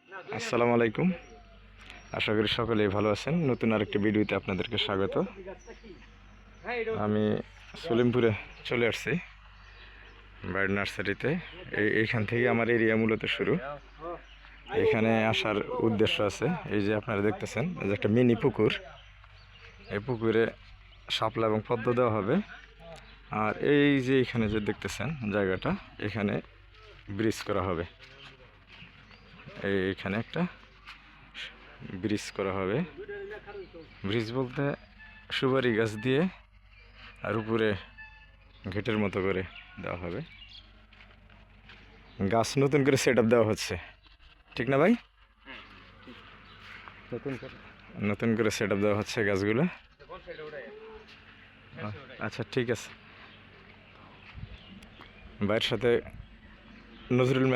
আসসালামু আলাইকুম। আশা করি সকলেই ভালো আছেন। নতুন আরেকটি ভিডিওতে আপনাদেরকে স্বাগত। আমি সলিমপুরে চলে আসছি বার্ড নার্সারিতে। এইখান থেকে আমার এরিয়া মূলত শুরু। এখানে আসার উদ্দেশ্য আছে, এই যে আপনারা দেখতেছেন, এই যে একটা মিনি পুকুর। এই পুকুরে শাপলা এবং পদ্ম দেওয়া হবে। আর এই যে এখানে যে দেখতেছেন জায়গাটা, এখানে ব্রিজ করা হবে। এইখানে একটা ব্রিজ করা হবে। ব্রিজ বলতে সুপারি গাছ দিয়ে আর উপরে ঘেটের মতো করে দেওয়া হবে। গাছ নতুন করে সেট আপ দেওয়া হচ্ছে, ঠিক না ভাই? নতুন করে সেট আপ দেওয়া হচ্ছে গাছগুলো। আচ্ছা, ঠিক আছে। ভাইয়ের সাথে নজরুল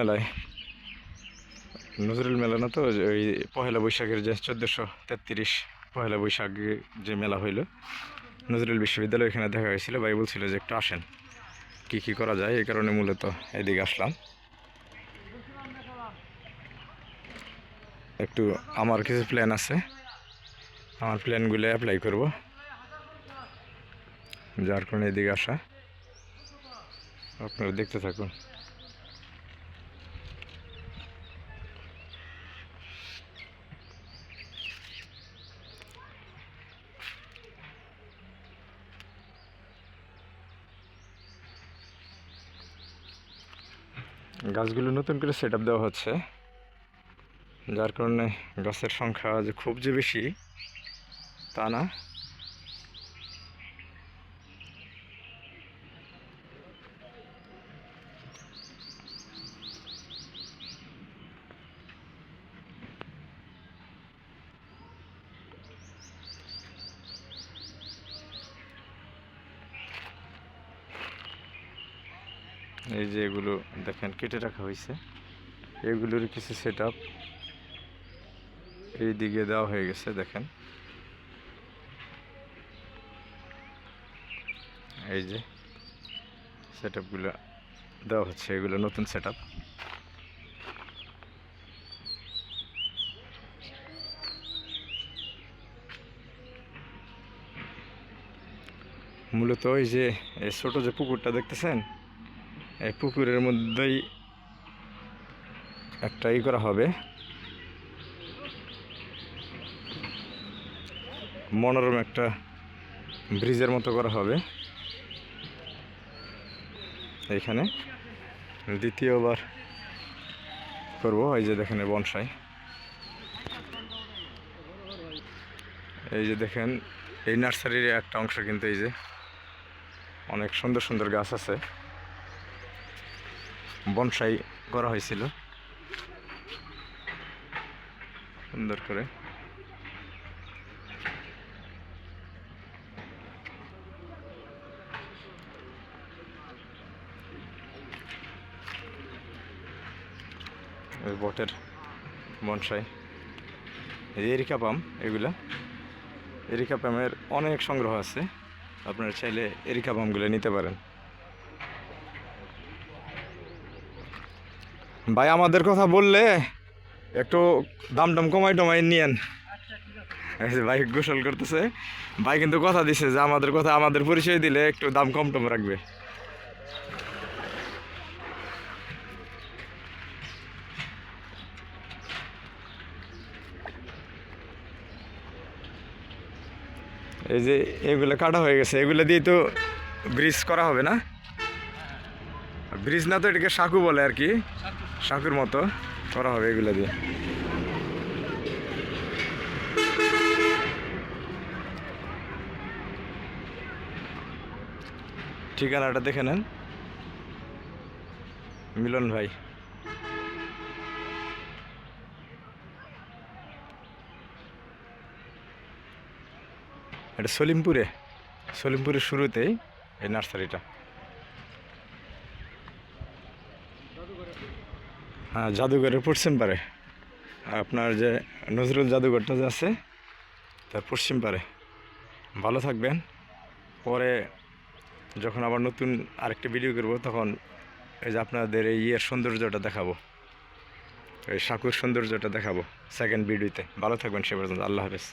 মেলা না তো, ওই পহেলা বৈশাখের যে 1433 পহেলা বৈশাখে যে মেলা হইল নজরুল বিশ্ববিদ্যালয়, এখানে দেখা হয়েছিল। ভাই বলছিল যে একটু আসেন, কি কি করা যায়, এই কারণে মূলত এদিকে আসলাম। একটু আমার কিছু প্ল্যান আছে, আমার প্ল্যানগুলো অ্যাপ্লাই করব, যার কারণে এদিকে আসা। আপনারা দেখতে থাকুন। গাছগুলো নতুন করে সেট আপ দেওয়া হচ্ছে, যার কারণে গাছের সংখ্যা যে খুব যে বেশি তা না। এই যে এগুলো দেখেন কেটে রাখা হয়েছে, এগুলোর কিছু সেট আপ এই দিকে দেওয়া হয়ে গেছে। দেখেন এই যে সেট আপগুলো দেওয়া হচ্ছে, এগুলো নতুন সেট আপ। মূলত ওই যে এই ছোটো যে পুকুরটা দেখতেছেন, এই পুকুরের মধ্যেই একটা করা হবে, মনোরম একটা ব্রিজের মতো করা হবে এইখানে। দ্বিতীয়বার করব। এই যে দেখেন বনসাই, এই যে দেখেন এই নার্সারির একটা অংশ, কিন্তু এই যে অনেক সুন্দর সুন্দর গাছ আছে, বনসাই করা হয়েছিল সুন্দর করে। ওই বটের বনসাই, এই এরিকা পাম, এগুলা এরিকা পামের অনেক সংগ্রহ আছে, আপনারা চাইলে এরিকা পামগুলো নিতে পারেন। ভাই আমাদের কথা বললে একটু দাম টাম কমাই টমাই নিয়েন। ভাই গোসল করতেছে, ভাই কিন্তু কথা দিছে যে আমাদের কথা, আমাদের পরিচয় দিলে একটু দাম কম টম রাখবে। এই যে এগুলো কাটা হয়ে গেছে, এগুলো দিয়ে তো ব্রিজ করা হবে না? ব্রিজ না তো, এটাকে সাঁকু বলে আর কি, সাঁকুর মতো করা হবে এগুলো দিয়ে। ঠিকানাটা দেখে নেন, মিলন ভাই। এটা সলিমপুরের শুরুতেই এই নার্সারিটা। হ্যাঁ, জাদুঘরের পশ্চিম পারে, আপনার যে নজরুল জাদুঘরটা যে আছে তার পশ্চিম পারে। ভালো থাকবেন। পরে যখন আবার নতুন আরেকটি ভিডিও করব, তখন এই যে আপনাদের এই সৌন্দর্যটা দেখাবো। এই সাকুর সৌন্দর্যটা দেখাবো সেকেন্ড ভিডিওতে। ভালো থাকবেন সে পর্যন্ত, আল্লাহ হাফেজ।